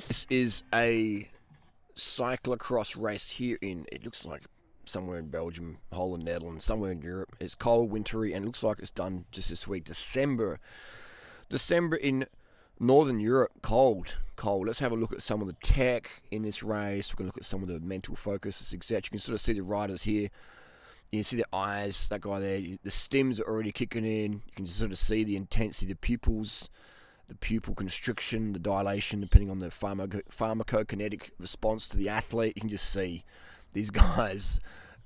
This is a cyclocross race here it looks like somewhere in Belgium, Holland, Netherlands, somewhere in Europe. It's cold, wintry, and it looks like it's done just this week. December in Northern Europe, cold. Let's have a look at some of the tech in this race. We're going to look at some of the mental focus, etc. You can sort of see the riders here. You can see their eyes, that guy there. The stims are already kicking in. You can just sort of see the intensity, the pupils, the pupil constriction, the dilation, depending on the pharmacokinetic response to the athlete. You can just see these guys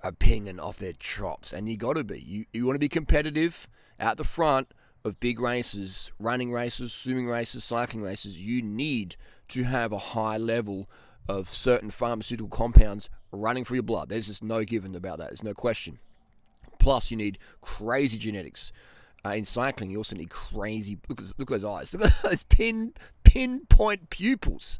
are pinging off their chops. And you got to be. You want to be competitive out the front of big races, running races, swimming races, cycling races. You need to have a high level of certain pharmaceutical compounds running through your blood. There's just no given about that. There's no question. Plus, you need crazy genetics. In cycling, you also need crazy... Look at those eyes. Look at those pinpoint pupils.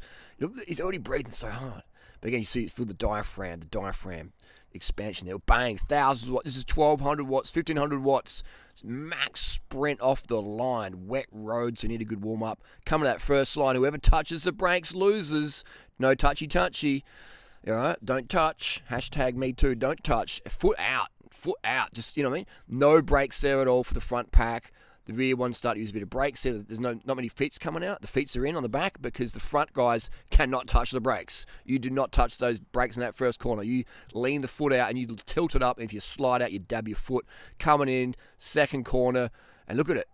He's already breathing so hard. But again, you see it through the diaphragm expansion there. Bang, thousands of watts. This is 1,200 watts, 1,500 watts. Max sprint off the line. Wet road, so you need a good warm-up. Coming to that first line, whoever touches the brakes loses. No touchy. All right, don't touch. Hashtag me too, don't touch. Foot out. Just, you know what I mean? No brakes there at all for the front pack. The rear ones start to use a bit of brakes there. There's not many feet coming out. The feet are in on the back because the front guys cannot touch the brakes. You do not touch those brakes in that first corner. You lean the foot out and you tilt it up. And if you slide out, you dab your foot. Coming in, second corner. And look at it,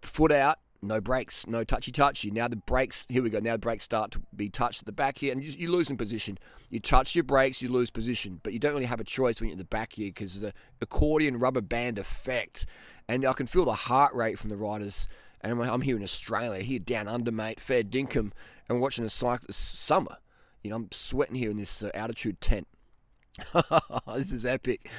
foot out. No brakes, no touchy. Now the brakes, here we go. Now the brakes start to be touched at the back here, and you lose in position. You touch your brakes, you lose position, but you don't really have a choice when you're at the back here because of the accordion rubber band effect. And I can feel the heart rate from the riders. And I'm here in Australia, here down under, mate, fair dinkum, and we're watching a cycle this summer. I'm sweating here in this altitude tent. This is epic.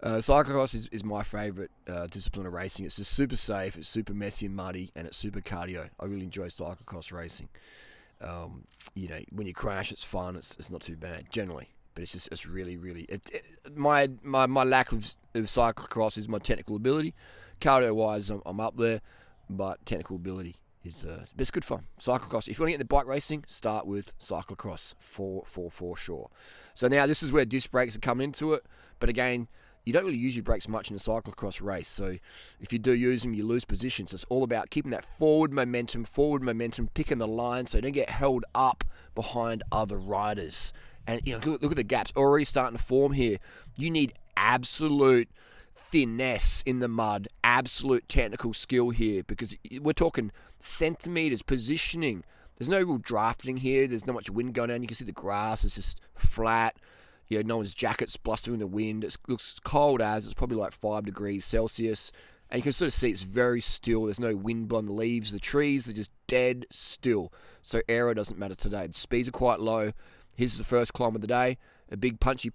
Cyclocross is my favourite discipline of racing. It's just super safe, it's super messy and muddy, and it's super cardio. I really enjoy cyclocross racing. When you crash, it's fun. It's not too bad generally, but it's really my lack of cyclocross is my technical ability. Cardio wise, I'm up there, but technical ability is it's good fun. Cyclocross. If you want to get into bike racing, start with cyclocross for sure. So now this is where disc brakes are coming into it, but again, you don't really use your brakes much in a cyclocross race. So if you do use them, you lose position. So it's all about keeping that forward momentum, picking the line so you don't get held up behind other riders. And look at the gaps already starting to form here. You need absolute finesse in the mud, absolute technical skill here because we're talking centimeters, positioning. There's no real drafting here. There's not much wind going on. You can see the grass is just flat. No one's jacket's blustering the wind. It looks cold as. It's probably like 5 degrees Celsius. And you can sort of see it's very still. There's no wind blowing the leaves. The trees are just dead still. So aero doesn't matter today. The speeds are quite low. Here's the first climb of the day. A big punchy.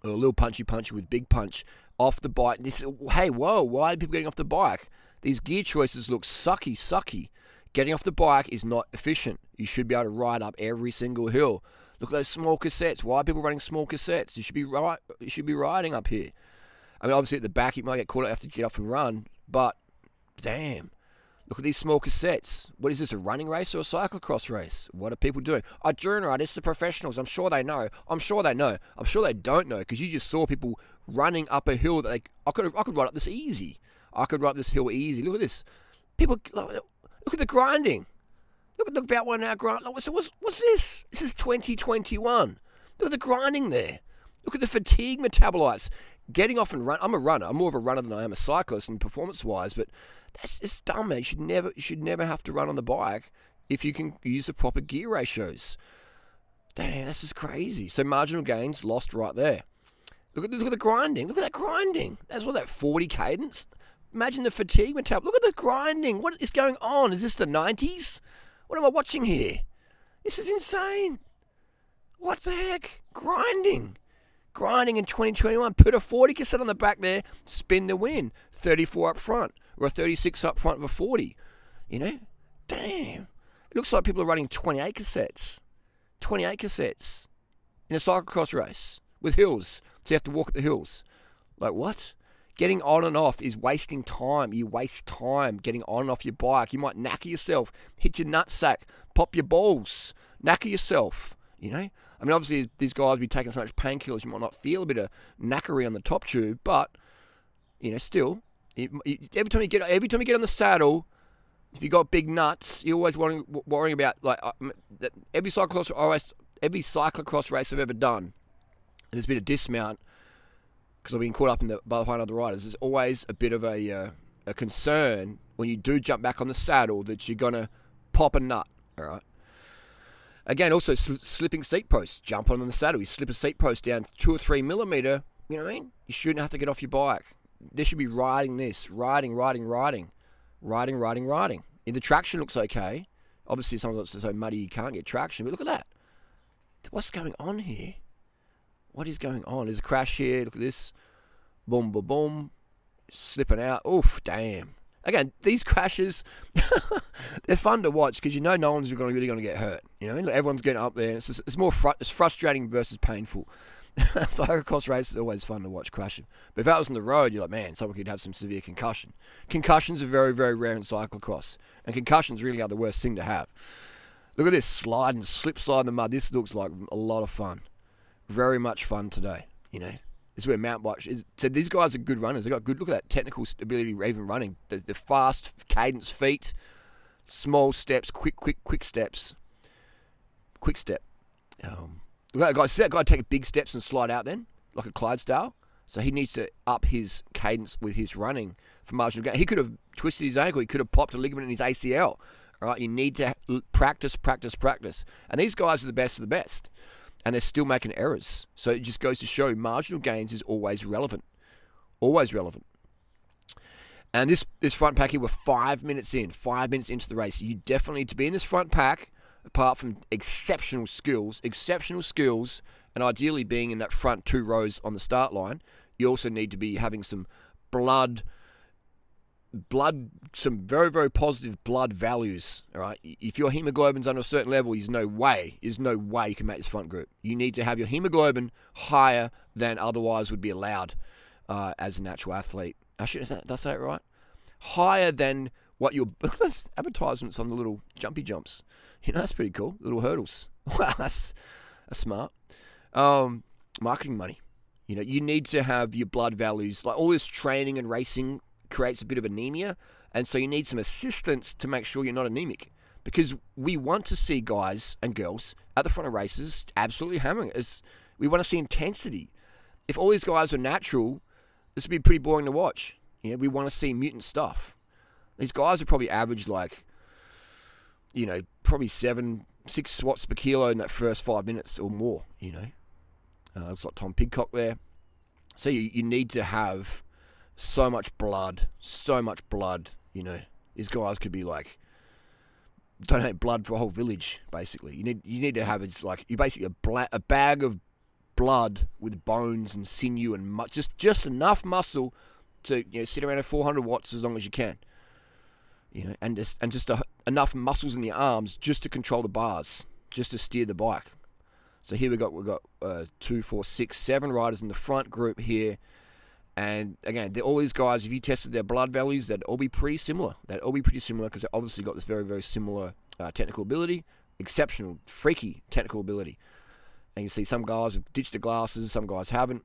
Or a little punchy with big punch. Off the bike. Why are people getting off the bike? These gear choices look sucky. Getting off the bike is not efficient. You should be able to ride up every single hill. Look at those small cassettes. Why are people running small cassettes? You should be riding up here. I mean, obviously at the back you might get caught out, have to get off and run. But damn, look at these small cassettes. What is this? A running race or a cyclocross race? What are people doing? Durian riders, it's the professionals. I'm sure they know. I'm sure they don't know because you just saw people running up a hill that I could ride up this easy. I could ride up this hill easy. Look at this. People, look at the grinding. Look at that one now, grind. What's this? This is 2021. Look at the grinding there. Look at the fatigue metabolites. Getting off and run. I'm a runner. I'm more of a runner than I am a cyclist and performance-wise, but that's just dumb, man. You should never have to run on the bike if you can use the proper gear ratios. Damn, that's just crazy. So marginal gains lost right there. Look at the grinding. Look at that grinding. That's what, that 40 cadence? Imagine the fatigue metabolites. Look at the grinding. What is going on? Is this the 90s? What am I watching here? This is insane. What the heck? Grinding in 2021. Put a 40 cassette on the back there, spin the win. 34 up front, or a 36 up front of a 40. Damn. It looks like people are running 28 cassettes. 28 cassettes in a cyclocross race with hills. So you have to walk at the hills. Like what? Getting on and off is wasting time. You waste time getting on and off your bike. You might knacker yourself, hit your nutsack, pop your balls, knacker yourself, you know. I mean, obviously, these guys be taking so much painkillers, you might not feel a bit of knackery on the top tube, but, you know, still, every time you get on the saddle, if you got big nuts, you're always worrying about, like, every cyclocross race I've ever done, and there's been a dismount, because I've been caught up behind other riders, there's always a bit of a concern when you do jump back on the saddle that you're going to pop a nut, all right? Again, also slipping seat posts. Jump on the saddle. You slip a seat post down 2 or 3 millimeter. You know what I mean? You shouldn't have to get off your bike. There should be riding this. Riding. The traction looks okay. Obviously, sometimes it's so muddy you can't get traction. But look at that. What's going on here? What is going on? There's a crash here. Look at this. Boom, boom, boom. Slipping out. Oof, damn. Again, these crashes, they're fun to watch because you know no one's really going to get hurt. You know, everyone's getting up there, and it's more it's frustrating versus painful. Cyclocross race is always fun to watch crashing. But if that was on the road, you're like, man, someone could have some severe concussion. Concussions are very, very rare in cyclocross, and concussions really are the worst thing to have. Look at this slide and slip slide in the mud. This looks like a lot of fun. Very much fun today, you know. This is where mountain bikes is. So these guys are good runners. They've got good, look at that technical ability even running. The fast cadence feet, small steps, quick steps. Quick step. Look at that guy. See that guy take big steps and slide out then, like a Clydesdale? So he needs to up his cadence with his running for marginal gain. He could have twisted his ankle. He could have popped a ligament in his ACL. All right, you need to practice. And these guys are the best of the best. And they're still making errors. So it just goes to show marginal gains is always relevant. Always relevant. And this front pack here, we're 5 minutes in. 5 minutes into the race. You definitely need to be in this front pack, apart from exceptional skills, and ideally being in that front 2 rows on the start line. You also need to be having some blood, some very, very positive blood values, all right? If your hemoglobin's under a certain level, there's no way you can make this front group. You need to have your hemoglobin higher than otherwise would be allowed as a natural athlete. Did I say it right? Higher than what your... Look at those advertisements on the little jumpy jumps. You know, that's pretty cool. Little hurdles. Wow, that's smart. Marketing money. You know, you need to have your blood values. Like all this training and racing creates a bit of anemia, and so you need some assistance to make sure you're not anemic, because we want to see guys and girls at the front of races absolutely hammering it. We want to see intensity. If all these guys are natural, this would be pretty boring to watch. You know, we want to see mutant stuff. These guys are probably average like, you know, probably 6 watts per kilo in that first 5 minutes or more, you know. Looks like Tom PidCock there. So you need to have so much blood, you know. These guys could be like, donate blood for a whole village, basically. You need to have, it's like, you basically a bag of blood with bones and sinew and just enough muscle to, you know, sit around at 400 watts as long as you can. You know, and just enough muscles in the arms just to control the bars, just to steer the bike. So here we've got 2, 4, 6, 7 riders in the front group here. And again, all these guys, if you tested their blood values, they'd all be pretty similar. Because they've obviously got this very, very similar technical ability, exceptional, freaky technical ability. And you see some guys have ditched the glasses, some guys haven't.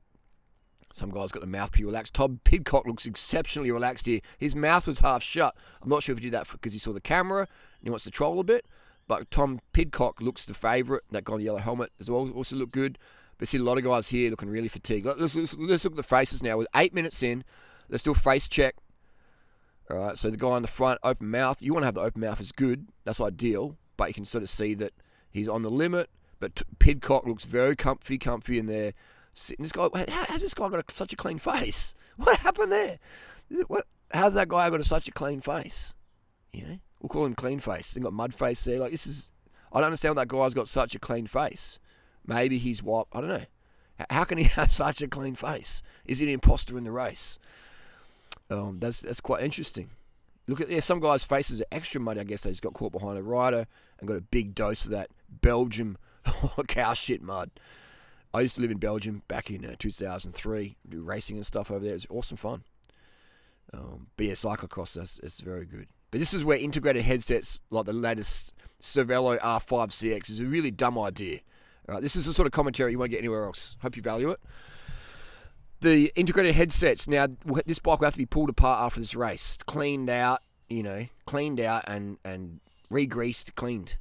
Some guys got the mouth pretty relaxed. Tom PidCock looks exceptionally relaxed here. His mouth was half shut. I'm not sure if he did that because he saw the camera and he wants to troll a bit. But Tom PidCock looks the favourite. That guy in the yellow helmet as well also looked good. But see a lot of guys here looking really fatigued. Let's look at the faces now. With 8 minutes in, let's do a face check. All right, so the guy in the front, open mouth. You want to have the open mouth is good. That's ideal. But you can sort of see that he's on the limit. But PidCock looks very comfy in there. Sitting. This guy, how's this guy got such a clean face? What happened there? How's that guy got such a clean face? You know, we'll call him clean face. He got mud face there. Like this is, I don't understand why that guy's got such a clean face. Maybe he's what? I don't know. How can he have such a clean face? Is he an imposter in the race? That's quite interesting. Look at some guys' faces are extra muddy. I guess they just got caught behind a rider and got a big dose of that Belgium cow shit mud. I used to live in Belgium back in 2003, do racing and stuff over there. It was awesome fun. But yeah, cyclocross, it's very good. But this is where integrated headsets like the latest Cervelo R5CX is a really dumb idea. This is the sort of commentary you won't get anywhere else. Hope you value it. The integrated headsets, now this bike will have to be pulled apart after this race, cleaned out and re-greased, cleaned.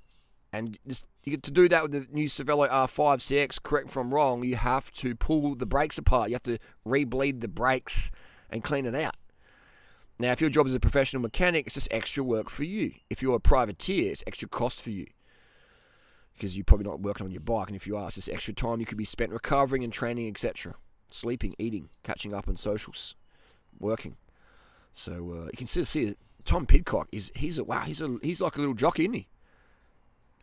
And just, you get to do that with the new Cervelo R5CX, correct me if I'm wrong, you have to pull the brakes apart. You have to re-bleed the brakes and clean it out. Now, if your job is a professional mechanic, it's just extra work for you. If you're a privateer, it's extra cost for you, because you're probably not working on your bike, and if you are, it's just extra time you could be spent recovering and training, etc. Sleeping, eating, catching up on socials, working. So you can see Tom PidCock he's like a little jockey, isn't he?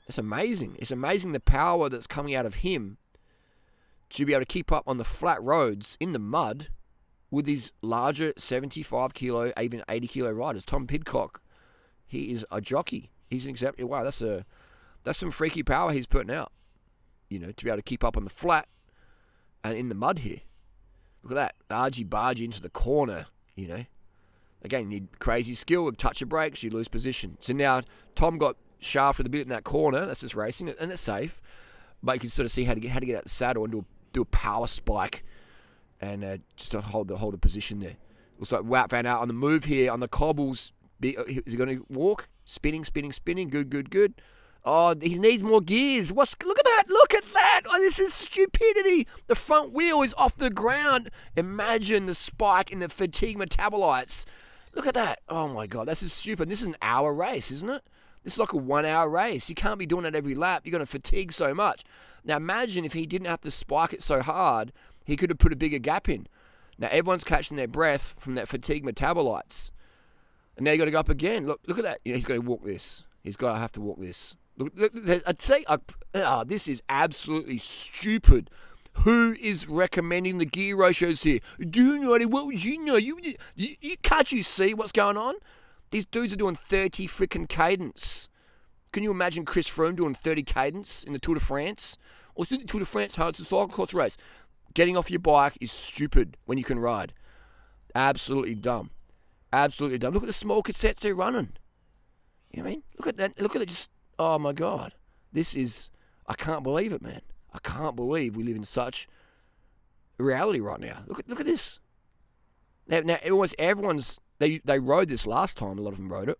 It's amazing. It's amazing the power that's coming out of him to be able to keep up on the flat roads in the mud with these larger 75 kilo, even 80 kilo riders. Tom PidCock, he is a jockey. He's an example. Wow, that's some freaky power he's putting out. To be able to keep up on the flat and in the mud here. Look at that, argy-bargy into the corner. Again, you need crazy skill. A touch of brakes, you lose position. So now Tom got shafted a bit in that corner. That's just racing, and it's safe. But you can sort of see how to get out the saddle and do a power spike. And just to hold the position there. Looks like Wout Van Aert on the move here on the cobbles. Is he going to walk? Spinning. Good. Oh, he needs more gears. Look at that. Oh, this is stupidity. The front wheel is off the ground. Imagine the spike in the fatigue metabolites. Look at that. Oh my God, this is stupid. This is an hour race, isn't it? This is like a 1 hour race. You can't be doing that every lap. You're going to fatigue so much. Now imagine if he didn't have to spike it so hard, he could have put a bigger gap in. Now everyone's catching their breath from that fatigue metabolites. And now you got to go up again. Look at that. He's got to walk this. He's got to have to walk this. Look, I'd say this is absolutely stupid. Who is recommending the gear ratios here? What would you know? Can't you see what's going on? These dudes are doing 30 freaking cadence. Can you imagine Chris Froome doing 30 cadence in the Tour de France? Or the Tour de France, it's a cyclocross race. Getting off your bike is stupid when you can ride. Absolutely dumb. Absolutely dumb. Look at the small cassettes they're running. You know what I mean? Look at that. Look at it. Just, oh my God. I can't believe it, man. I can't believe we live in such reality right now. Look at this. Now almost everyone's, they rode this last time. A lot of them rode it.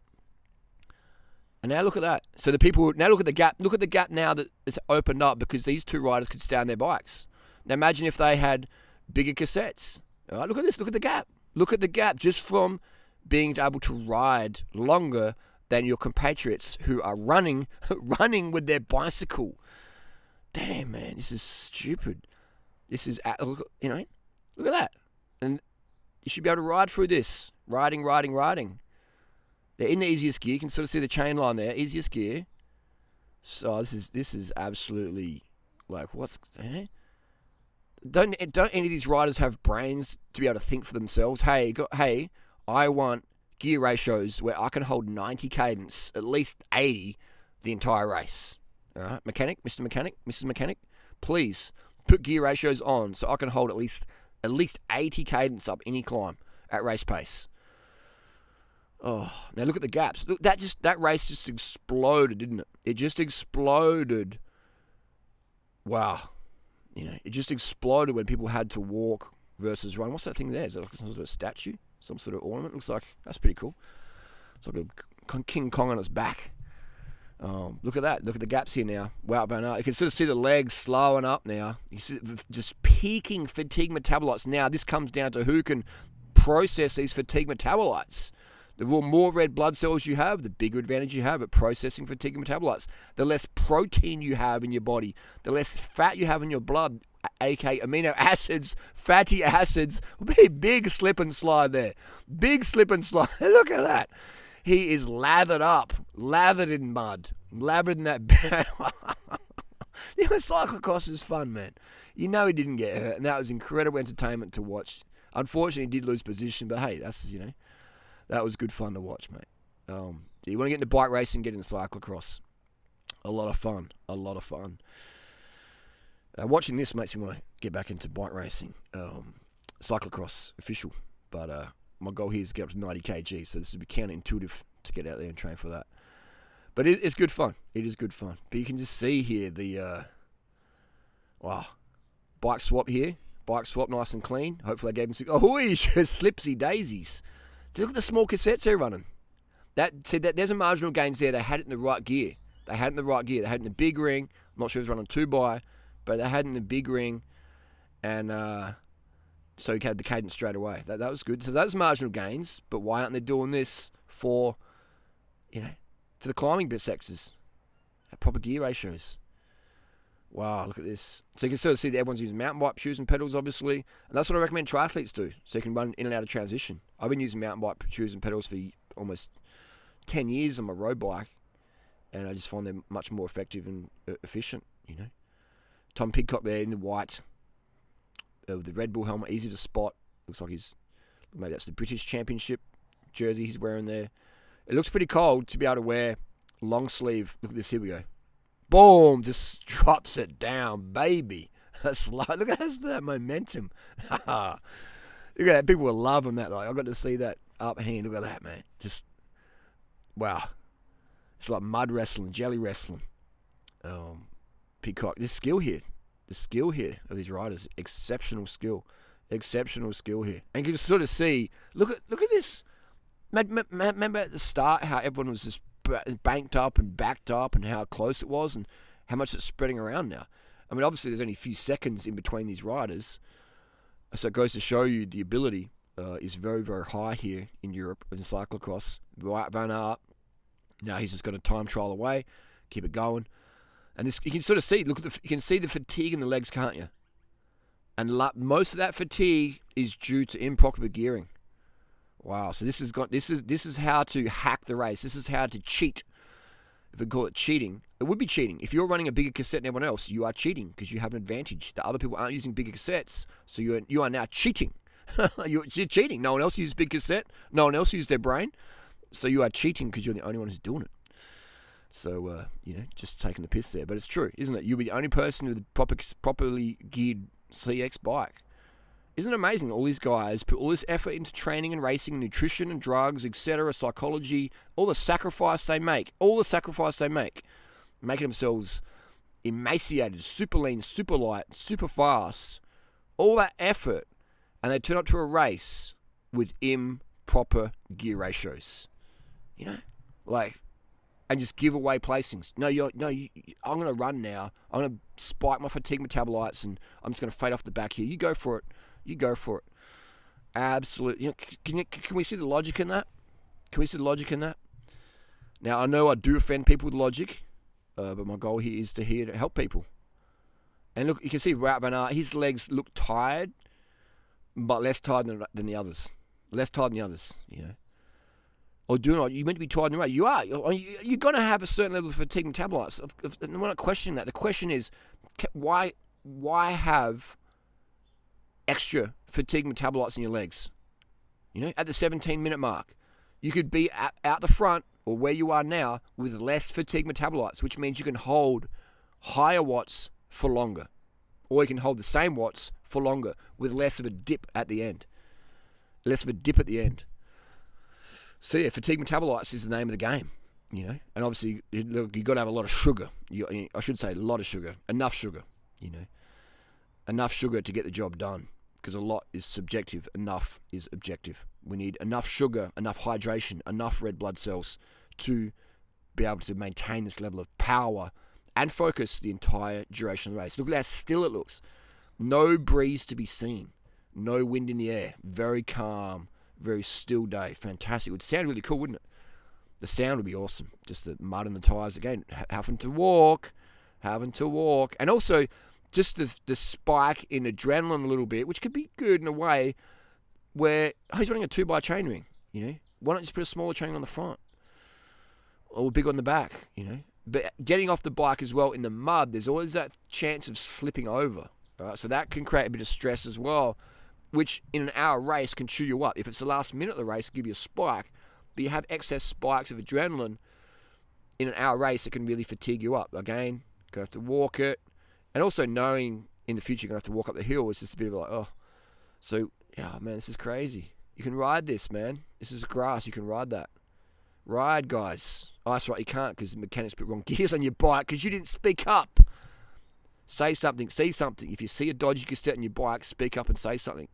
And now look at that. So the people, now look at the gap. Look at the gap now that it's opened up because these two riders could stay on their bikes. Now imagine if they had bigger cassettes. All right, look at this. Look at the gap. Look at the gap just from being able to ride longer than your compatriots who are running with their bicycle. Damn, man, this is stupid. This is, look at that. And you should be able to ride through this. Riding. They're in the easiest gear. You can sort of see the chain line there. Easiest gear. So this is absolutely like Don't any of these riders have brains to be able to think for themselves? Hey, I want gear ratios where I can hold 90 cadence, at least 80, the entire race. All right, mechanic, Mr. Mechanic, Mrs. Mechanic, please put gear ratios on so I can hold at least 80 cadence up any climb at race pace. Oh, now look at the gaps. Look, that race just exploded, didn't it? It just exploded. Wow. It just exploded when people had to walk versus run. What's that thing there? Is it like some sort of statue? Some sort of ornament? Looks like, that's pretty cool. It's like a King Kong on its back. Look at that. Look at the gaps here now. Wout Van Aert. You can sort of see the legs slowing up now. You see just peaking fatigue metabolites. Now this comes down to who can process these fatigue metabolites. The more red blood cells you have, the bigger advantage you have at processing fatigue metabolites. The less protein you have in your body, the less fat you have in your blood, aka amino acids, fatty acids. Big slip and slide there. Big slip and slide. Look at that. He is lathered in mud, lathered in that. Cyclocross is fun, man. He didn't get hurt, and that was incredible entertainment to watch. Unfortunately, he did lose position, but hey, that's that was good fun to watch, mate. You want to get into bike racing, get into cyclocross. A lot of fun. Watching this makes me want to get back into bike racing. Cyclocross official, but my goal here is to get up to 90 kg, so this would be counterintuitive to get out there and train for that. But it's good fun. It is good fun. But you can just see here the, wow, bike swap here. Bike swap nice and clean. Hopefully I gave him some, slipsy daisies. Look at the small cassettes they're running. There's a marginal gains there. They had it in the right gear. They had it in the big ring. I'm not sure if it was running 2x, but they had it in the big ring. And so he had the cadence straight away. That was good. So that's marginal gains. But why aren't they doing this for the climbing bit sectors? At proper gear ratios. Wow, look at this. So you can sort of see that everyone's using mountain bike shoes and pedals, obviously. And that's what I recommend triathletes do, so you can run in and out of transition. I've been using mountain bike shoes and pedals for almost 10 years on my road bike, and I just find them much more effective and efficient, Tom PidCock there in the white, with the Red Bull helmet, easy to spot. Looks like maybe that's the British Championship jersey he's wearing there. It looks pretty cold to be able to wear long sleeve. Look at this, here we go. Boom! Just drops it down, baby. Look at that momentum. Look at that. People were loving that. Like, I got to see that up hand. Look at that, man. Just, wow. It's like mud wrestling, jelly wrestling. PidCock. The skill here of these riders. Exceptional skill here. And you can sort of see, look at this. Remember at the start how everyone was just banked up and backed up and how close it was and how much it's spreading around now. I mean, obviously there's only a few seconds in between these riders, so it goes to show you the ability is very, very high here in Europe in cyclocross. Wout Van Aert, now he's just got a time trial away, keep it going, and this you can sort of see. You can see the fatigue in the legs, can't you? And most of that fatigue is due to improper gearing. Wow, so this is how to hack the race. This is how to cheat. If we call it cheating, it would be cheating. If you're running a bigger cassette than everyone else, you are cheating because you have an advantage. The other people aren't using bigger cassettes, so you are now cheating. You're cheating. No one else uses big cassette. No one else uses their brain. So you are cheating because you're the only one who's doing it. So, just taking the piss there. But it's true, isn't it? You'll be the only person with a properly geared CX bike. Isn't it amazing? All these guys put all this effort into training and racing, nutrition and drugs, etc., psychology, all the sacrifice they make, making themselves emaciated, super lean, super light, super fast, all that effort, and they turn up to a race with improper gear ratios, and just give away placings. I'm going to run now. I'm going to spike my fatigue metabolites, and I'm just going to fade off the back here. You go for it. Absolutely. Can we see the logic in that? Now, I know I do offend people with logic, but my goal here is to help people. And look, you can see Wout Van Aert, his legs look tired, but less tired than the others. Or do not. You're meant to be tired in the race. You are. You're going to have a certain level of fatigue metabolites. We're not questioning that. The question is, why have extra fatigue metabolites in your legs? At the 17-minute mark, you could be out the front or where you are now with less fatigue metabolites, which means you can hold higher watts for longer, or you can hold the same watts for longer with less of a dip at the end. So yeah, fatigue metabolites is the name of the game, and obviously you got to have a lot of sugar. I should say a lot of sugar, enough sugar, enough sugar to get the job done. Because a lot is subjective, enough is objective. We need enough sugar, enough hydration, enough red blood cells to be able to maintain this level of power and focus the entire duration of the race. Look at how still it looks. No breeze to be seen. No wind in the air. Very calm, very still day. Fantastic. It would sound really cool, wouldn't it? The sound would be awesome. Just the mud in the tires again. Having to walk. And also, just the spike in adrenaline a little bit, which could be good in a way, where he's running a 2x chain ring, Why not just put a smaller chain on the front? Or big on the back, But getting off the bike as well in the mud, there's always that chance of slipping over. All right? So that can create a bit of stress as well, which in an hour race can chew you up. If it's the last minute of the race, give you a spike, but you have excess spikes of adrenaline in an hour race, it can really fatigue you up. Again, you're going to have to walk it. And also knowing in the future you're going to have to walk up the hill is just a bit of like, oh. So, yeah, man, this is crazy. You can ride this, man. This is grass. You can ride that. Ride, guys. Oh, that's right. You can't because the mechanics put wrong gears on your bike because you didn't speak up. Say something. See something. If you see a dodgy cassette on your bike, speak up and say something.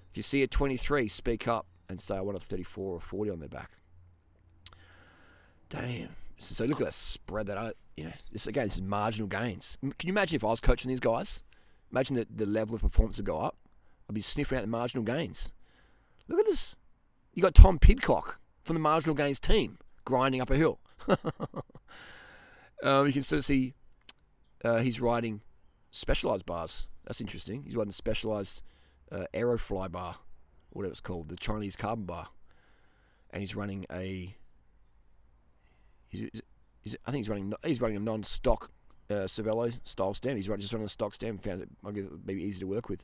If you see a 23, speak up and say, I want a 34 or 40 on their back. Damn. So look at that spread that this is marginal gains. Can you imagine if I was coaching these guys? Imagine the level of performance would go up. I'd be sniffing out the marginal gains. Look at this. You got Tom PidCock from the marginal gains team grinding up a hill. You can sort of see he's riding specialized bars. That's interesting. He's riding specialized Aerofly bar, whatever it's called, the Chinese carbon bar, and he's running a. I think he's running a non-stock Cervelo style stem. He's just running a stock stem. Found it maybe easy to work with.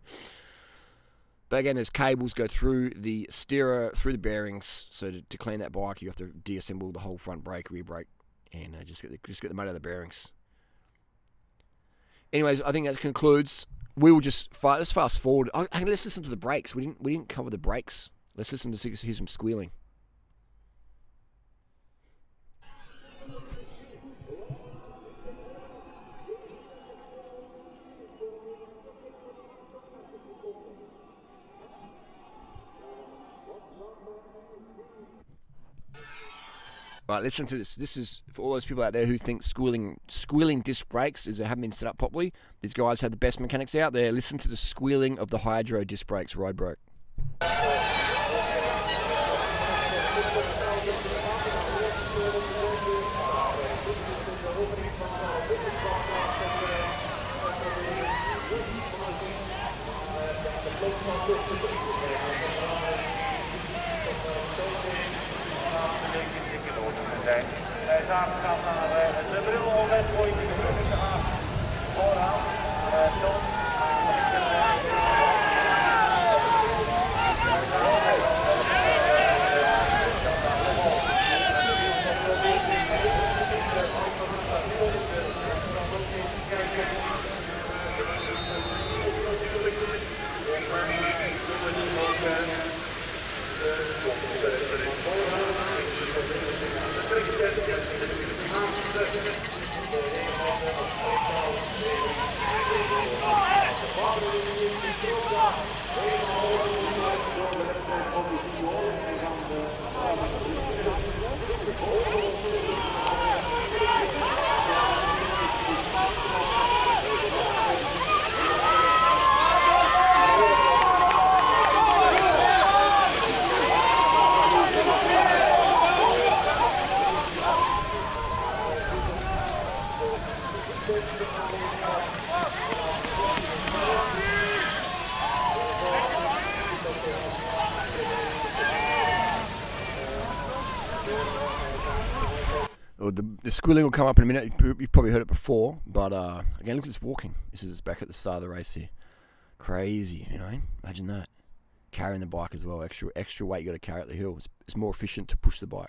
But again, there's cables go through the steerer, through the bearings. So to clean that bike, you have to deassemble the whole front brake, rear brake, and just get the mud out of the bearings. Anyways, I think that concludes. We will just let's fast forward. Let's listen to the brakes. We didn't cover the brakes. Let's listen to hear some squealing. Right, listen to this. This is for all those people out there who think squealing disc brakes haven't been set up properly. These guys have the best mechanics out there. Listen to the squealing of the Hydro disc brakes, Road Broke. The squealing will come up in a minute. You've probably heard it before, but again, look at this walking. This is back at the start of the race here. Crazy, imagine that. Carrying the bike as well, extra weight you got to carry up the hill. It's more efficient to push the bike.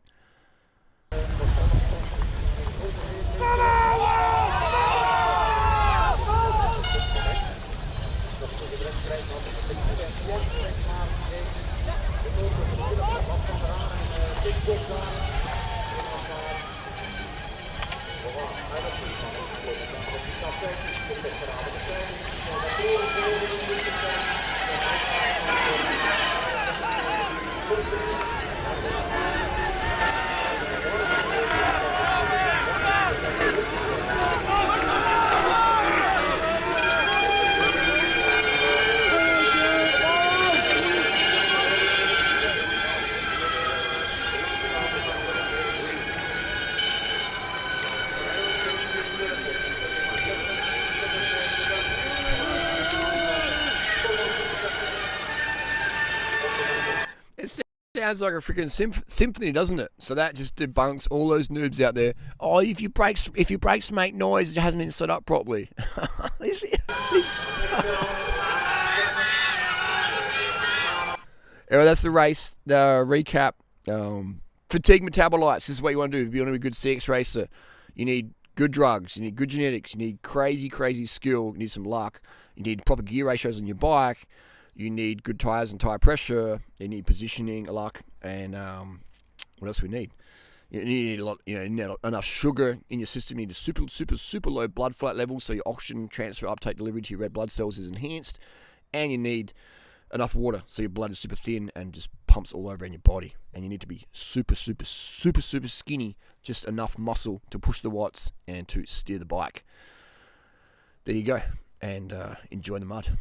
Sounds like a freaking symphony, doesn't it? So that just debunks all those noobs out there. Oh, if your brakes make noise, it hasn't been set up properly. Anyway, that's the race. Recap. Fatigue metabolites. This is what you want to do. If you want to be a good CX racer, you need good drugs. You need good genetics. You need crazy skill. You need some luck. You need proper gear ratios on your bike. You need good tyres and tyre pressure. You need positioning, luck, and what else we need? You need a lot. You need enough sugar in your system. You need a super low blood flow level, so your oxygen transfer, uptake, delivery to your red blood cells is enhanced, and you need enough water, so your blood is super thin and just pumps all over in your body. And you need to be super skinny, just enough muscle to push the watts and to steer the bike. There you go, and enjoy the mud.